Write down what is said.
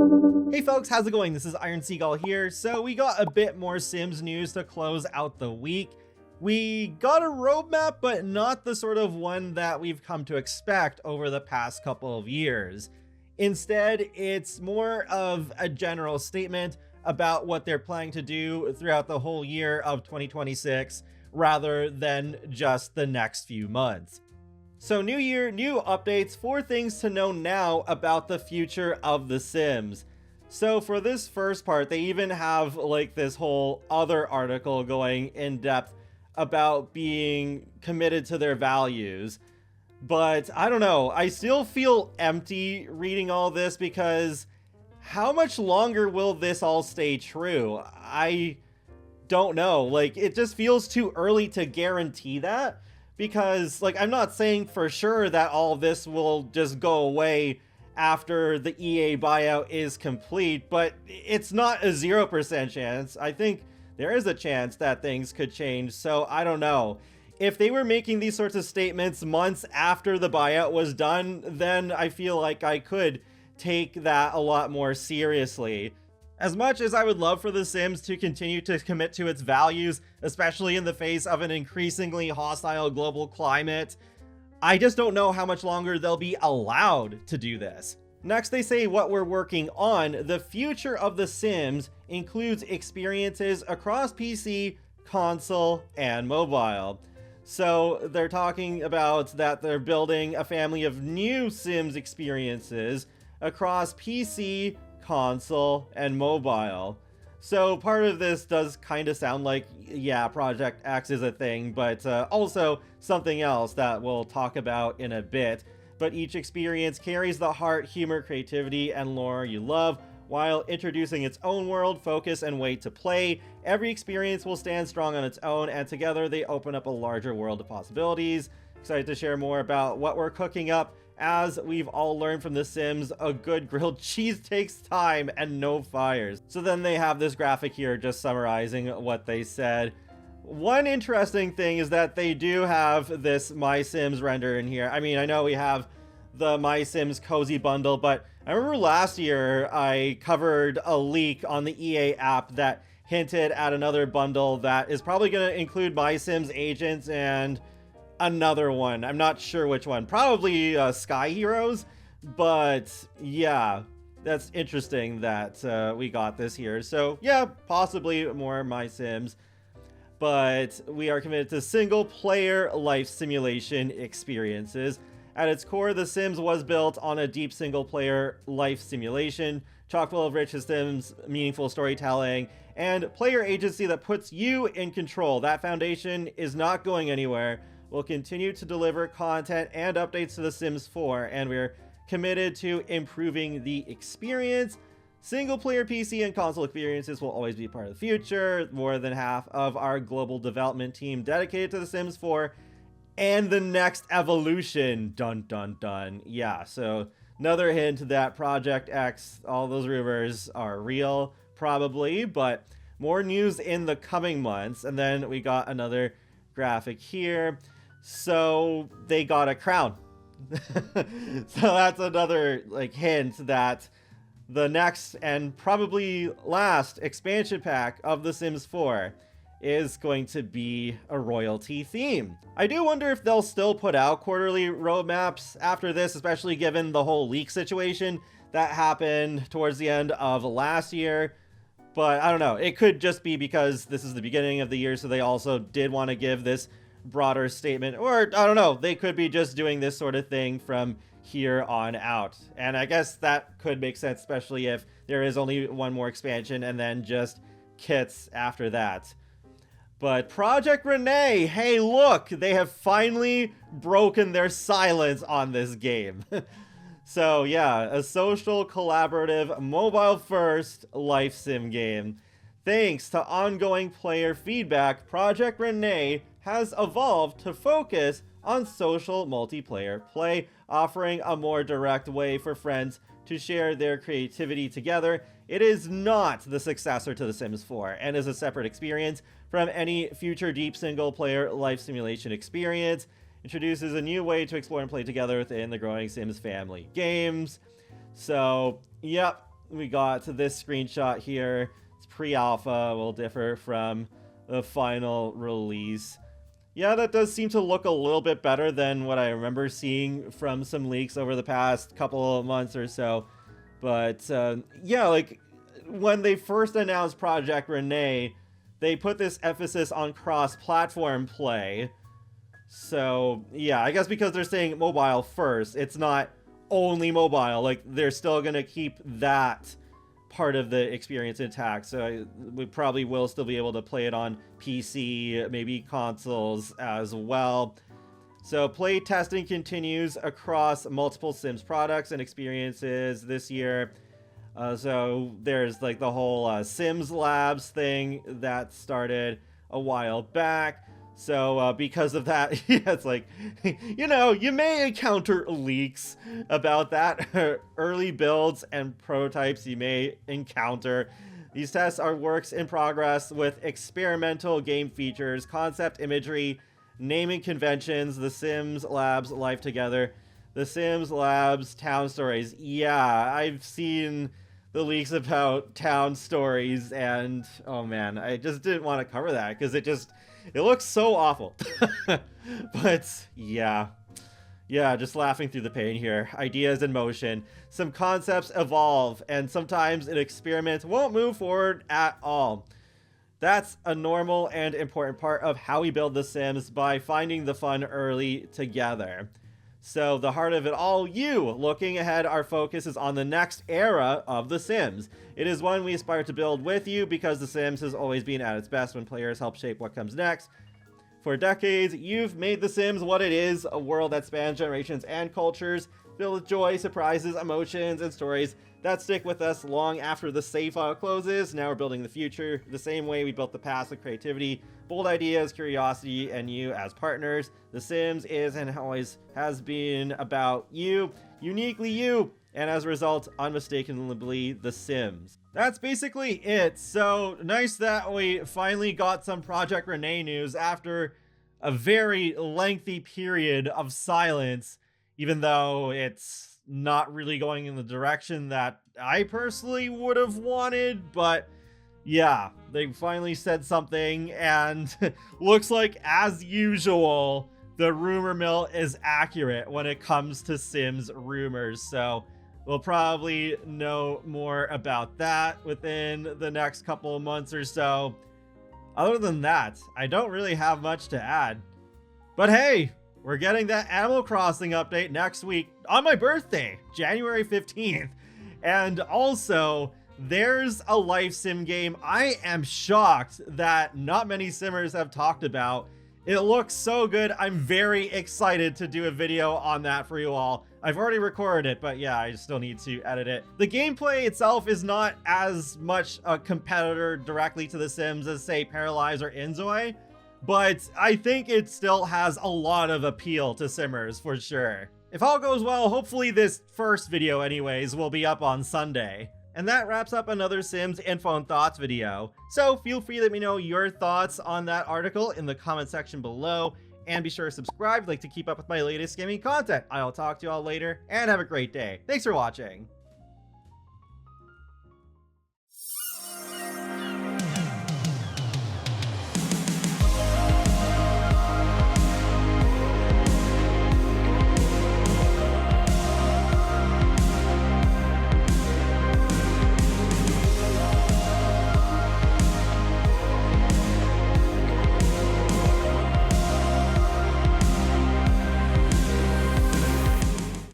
Hey folks, how's it going? This is Iron Seagull here. So we got a bit more Sims news to close out the week. We got a roadmap, but not the sort of one that we've come to expect over the past couple of years. Instead, it's more of a general statement about what they're planning to do throughout the whole year of 2026, rather than just the next few months. So new year, new updates, 4 things to know now about the future of The Sims. So for this first part, they even have like this whole other article going in depth about being committed to their values. But I don't know, I still feel empty reading all this because how much longer will this all stay true? I don't know. Like, it just feels too early to guarantee that because, like, I'm not saying for sure that all this will just go away after the EA buyout is complete, but it's not a 0% chance. I think there is a chance that things could change, so I don't know. If they were making these sorts of statements months after the buyout was done, then I feel like I could take that a lot more seriously. As much as I would love for The Sims to continue to commit to its values, especially in the face of an increasingly hostile global climate, I just don't know how much longer they'll be allowed to do this. Next, they say what we're working on. The future of The Sims includes experiences across PC, console, and mobile. So they're talking about that they're building a family of new Sims experiences across PC, console, and mobile. So part of this does kind of sound like, yeah, Project X is a thing, but also something else that we'll talk about in a bit. But each experience carries the heart, humor, creativity, and lore you love, while introducing its own world, focus, and way to play. Every experience will stand strong on its own, and together they open up a larger world of possibilities. Excited to share more about what we're cooking up. As we've all learned from The Sims, a good grilled cheese takes time and no fires. So then they have this graphic here just summarizing what they said. One interesting thing is that they do have this My Sims render in here. I mean, I know we have the My Sims Cozy Bundle, but I remember last year I covered a leak on the EA app that hinted at another bundle that is probably going to include My Sims Agents and another one. I'm not sure which one. Probably Sky Heroes, but yeah, that's interesting that we got this here. So yeah, possibly more My Sims, but we are committed to single player life simulation experiences. At its core, The Sims was built on a deep single player life simulation, chock full of rich systems, meaningful storytelling, and player agency that puts you in control. That foundation is not going anywhere. We'll continue to deliver content and updates to The Sims 4, and we're committed to improving the experience. Single-player PC and console experiences will always be part of the future. More than half of our global development team dedicated to The Sims 4 and the next evolution. Dun, dun, dun. Yeah, so another hint that Project X, all those rumors are real, probably, but more news in the coming months. And then we got another graphic here. So they got a crown. So that's another like hint that the next and probably last expansion pack of The Sims 4 is going to be a royalty theme. I do wonder if they'll still put out quarterly roadmaps after this, especially given the whole leak situation that happened towards the end of last year. But I don't know, it could just be because this is the beginning of the year, so they also did want to give this broader statement, or I don't know, they could be just doing this sort of thing from here on out. And I guess that could make sense, especially if there is only one more expansion and then just kits after that. But Project Renee, hey look, they have finally broken their silence on this game. So yeah, a social, collaborative, mobile-first life sim game. Thanks to ongoing player feedback, Project Renee has evolved to focus on social multiplayer play, offering a more direct way for friends to share their creativity together. It is not the successor to The Sims 4 and is a separate experience from any future deep single-player life simulation experience. Introduces a new way to explore and play together within the growing Sims family games. So, yep, we got this screenshot here. It's pre-alpha, will differ from the final release. Yeah, that does seem to look a little bit better than what I remember seeing from some leaks over the past couple of months or so. But yeah, like when they first announced Project Renee, they put this emphasis on cross-platform play. So yeah, I guess because they're saying mobile first, it's not only mobile. Like they're still gonna keep that part of the experience intact, so we probably will still be able to play it on PC, maybe consoles as well. So play testing continues across multiple Sims products and experiences this year. So there's like the whole Sims Labs thing that started a while back. So because of that, yeah, it's like, you know, you may encounter leaks about that. Early builds and prototypes you may encounter. These tests are works in progress with experimental game features, concept imagery, naming conventions, The Sims Labs Life Together, The Sims Labs Town Stories. Yeah, I've seen the leaks about town stories, and oh man, I just didn't want to cover that because it looks so awful. But yeah, just laughing through the pain here. Ideas in motion. Some concepts evolve, and sometimes an experiment won't move forward at all. That's a normal and important part of how we build The Sims, by finding the fun early together. So the heart of it all, you. Looking ahead, our focus is on the next era of The Sims. It is one we aspire to build with you, because The Sims has always been at its best when players help shape what comes next. For decades, you've made The Sims what it is, a world that spans generations and cultures, filled with joy, surprises, emotions, and stories that stick with us long after the save file closes. Now we're building the future the same way we built the past, with creativity, bold ideas, curiosity, and you as partners. The Sims is and always has been about you, uniquely you, and as a result, unmistakably The Sims. That's basically it. So nice that we finally got some Project Renee news after a very lengthy period of silence, even though it's not really going in the direction that I personally would have wanted. But yeah, they finally said something, and looks like, as usual, the rumor mill is accurate when it comes to Sims rumors. So we'll probably know more about that within the next couple of months or so. Other than that, I don't really have much to add. But hey, we're getting that Animal Crossing update next week on my birthday, January 15th. And also, there's a life sim game I am shocked that not many simmers have talked about. It looks so good. I'm very excited to do a video on that for you all. I've already recorded it, but yeah, I still need to edit it. The gameplay itself is not as much a competitor directly to The Sims as, say, Paralyze or Inzoi, but I think it still has a lot of appeal to simmers for sure. If all goes well, hopefully this first video anyways will be up on Sunday. And that wraps up another Sims Info and Thoughts video. So feel free to let me know your thoughts on that article in the comment section below. And be sure to subscribe if you'd like to keep up with my latest gaming content. I'll talk to you all later, and have a great day. Thanks for watching.